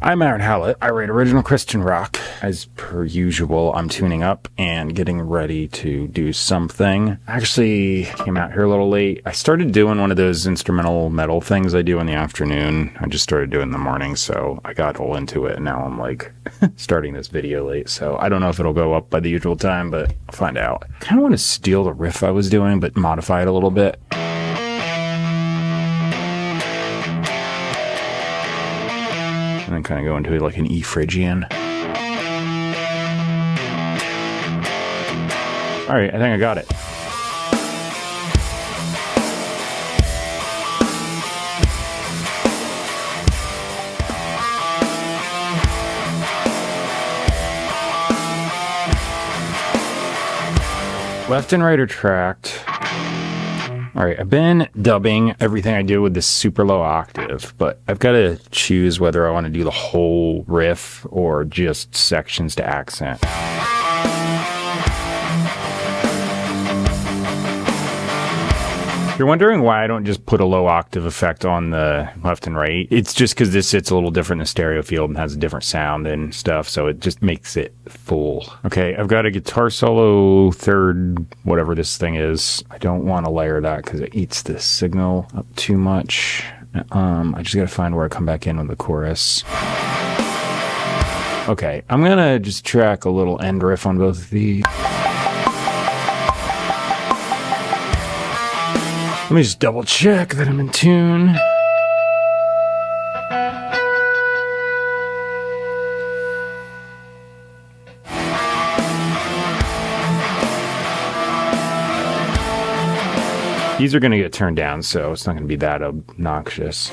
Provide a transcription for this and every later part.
I'm Aaron Hallett. I write original Christian rock. As per usual, I'm tuning up and getting ready to do something. I actually came out here a little late. I started doing one of those instrumental metal things I do in the afternoon. I just started doing it in the morning, so I got all into it, and now I'm like starting this video late. So I don't know if it'll go up by the usual time, but I'll find out. I kind of want to steal the riff I was doing, but modify it a little bit. And then kind of go into like an E Phrygian. All right, I think I got it. Left and right are tracked. All right, I've been dubbing everything I do with this super low octave, but I've got to choose whether I want to do the whole riff or just sections to accent. If you're wondering why I don't just put a low octave effect on the left and right, it's just because this sits a little different in the stereo field and has a different sound and stuff, so it just makes it full. Okay, I've got a guitar solo third, whatever this thing is. I don't want to layer that because it eats the signal up too much. I just got to find where I come back in with the chorus. Okay, I'm going to just track a little end riff on both of these. Let me just double check that I'm in tune. These are going to get turned down, so it's not going to be that obnoxious.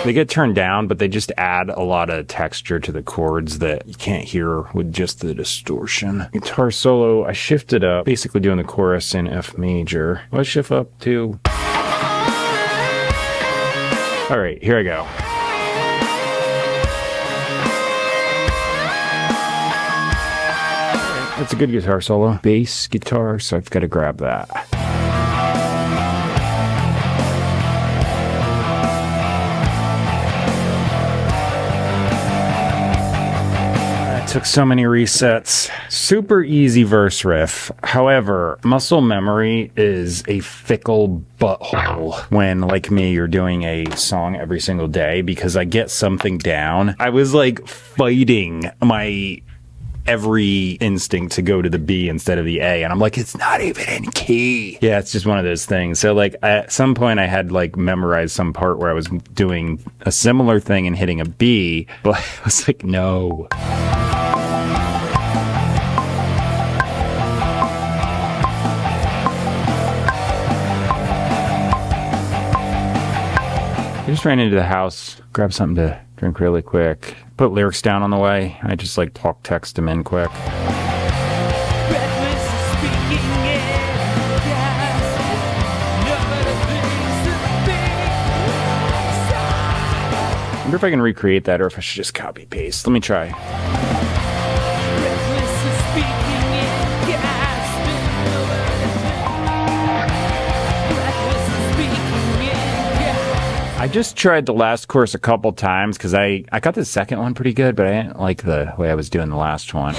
They get turned down, but they just add a lot of texture to the chords that you can't hear with just the distortion. Guitar solo, I shifted up, basically doing the chorus in F major. Let's shift up to... All right, here I go. That's a good guitar solo. Bass guitar, so I've got to grab that. Took so many resets. Super easy verse riff. However, muscle memory is a fickle butthole when, like me, you're doing a song every single day, because I get something down. I was like fighting my every instinct to go to the B instead of the A, and I'm like, it's not even in key. Yeah, it's just one of those things. So like at some point I had like memorized some part where I was doing a similar thing and hitting a B, but I was like, no. I just ran into the house, grabbed something to drink really quick, put lyrics down on the way. I just like talk text them in quick. I wonder if I can recreate that or if I should just copy paste. Let me try. I just tried the last chorus a couple times because I got the second one pretty good, but I didn't like the way I was doing the last one.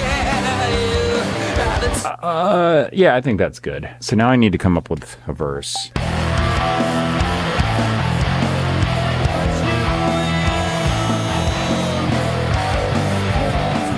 Yeah, I think that's good. So now I need to come up with a verse.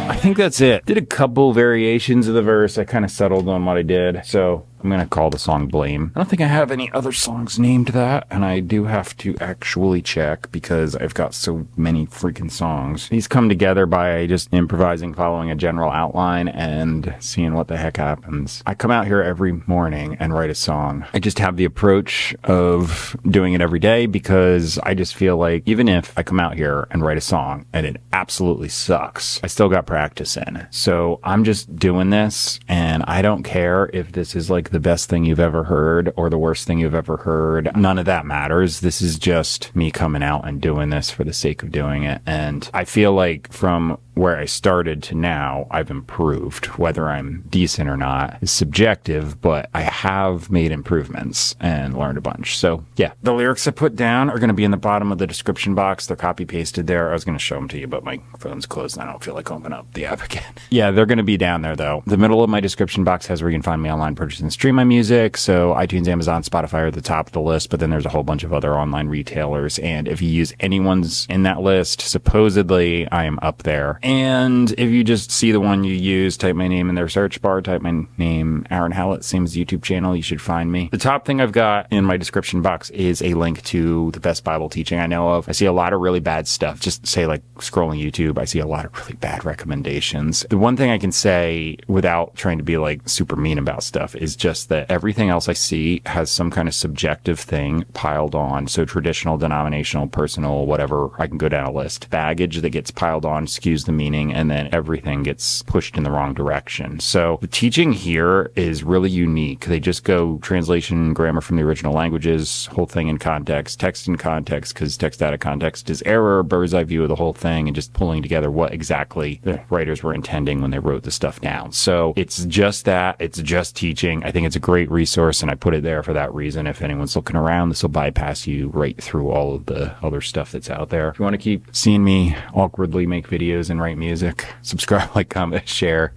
I think that's it. Did a couple variations of the verse. I kind of settled on what I did. So I'm going to call the song Blame. I don't think I have any other songs named that, and I do have to actually check because I've got so many freaking songs. These come together by just improvising, following a general outline, and seeing what the heck happens. I come out here every morning and write a song. I just have the approach of doing it every day because I just feel like even if I come out here and write a song and it absolutely sucks, I still got practice in. So I'm just doing this, and I don't care if this is like the best thing you've ever heard or the worst thing you've ever heard. None of that matters. This is just me coming out and doing this for the sake of doing it. And I feel like from where I started to now, I've improved. Whether I'm decent or not is subjective, but I have made improvements and learned a bunch. So yeah, the lyrics I put down are going to be in the bottom of the description box. They're copy pasted there. I was going to show them to you, but my phone's closed and I don't feel like opening up the app again. Yeah, they're going to be down there though. The middle of my description box has where you can find me online, purchase and stream my music. So iTunes, Amazon, Spotify are at the top of the list, but then there's a whole bunch of other online retailers. And if you use anyone's in that list, supposedly I am up there. And if you just see the one you use, type my name in their search bar, type my name, Aaron Hallett, same as YouTube channel, you should find me. The top thing I've got in my description box is a link to the best Bible teaching I know of. I see a lot of really bad stuff. Just say like scrolling YouTube, I see a lot of really bad recommendations. The one thing I can say without trying to be like super mean about stuff is just that everything else I see has some kind of subjective thing piled on. So traditional, denominational, personal, whatever, I can go down a list. Baggage that gets piled on skews the meaning, and then everything gets pushed in the wrong direction. So the teaching here is really unique. They just go translation, grammar from the original languages, whole thing in context, text in context, because text out of context is error, bird's eye view of the whole thing, and just pulling together what exactly the writers were intending when they wrote the stuff down. So it's just that. It's just teaching. I think it's a great resource, and I put it there for that reason. If anyone's looking around, this will bypass you right through all of the other stuff that's out there. If you want to keep seeing me awkwardly make videos and write music, subscribe, like, comment, share.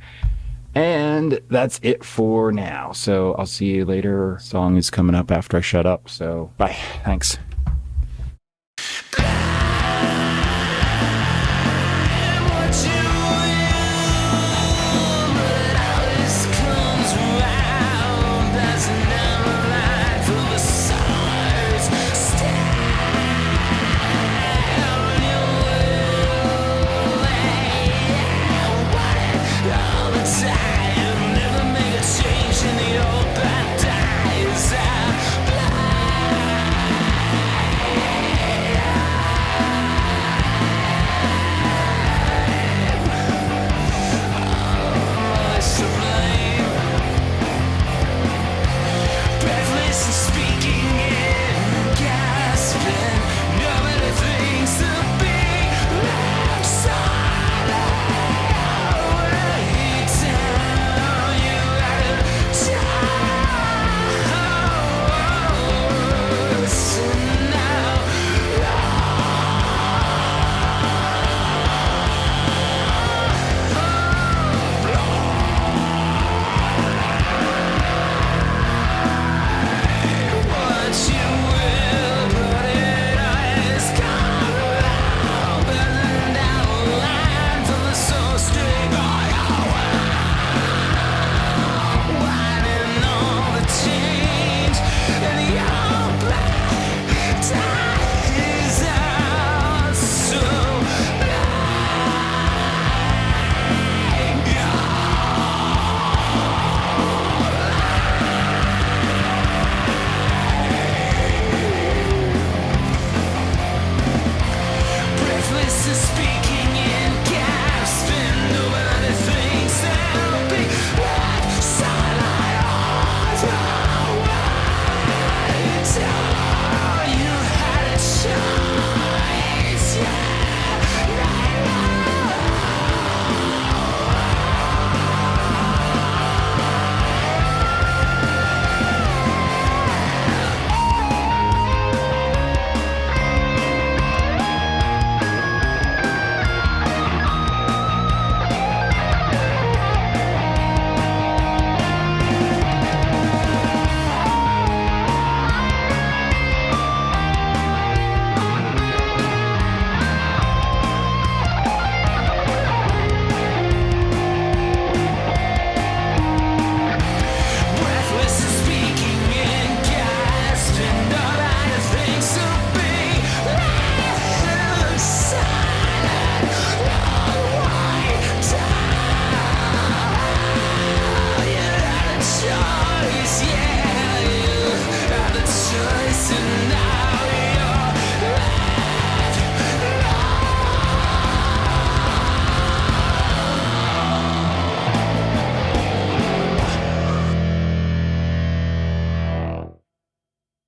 And that's it for now. So I'll see you later. Song is coming up after I shut up. So bye. Thanks.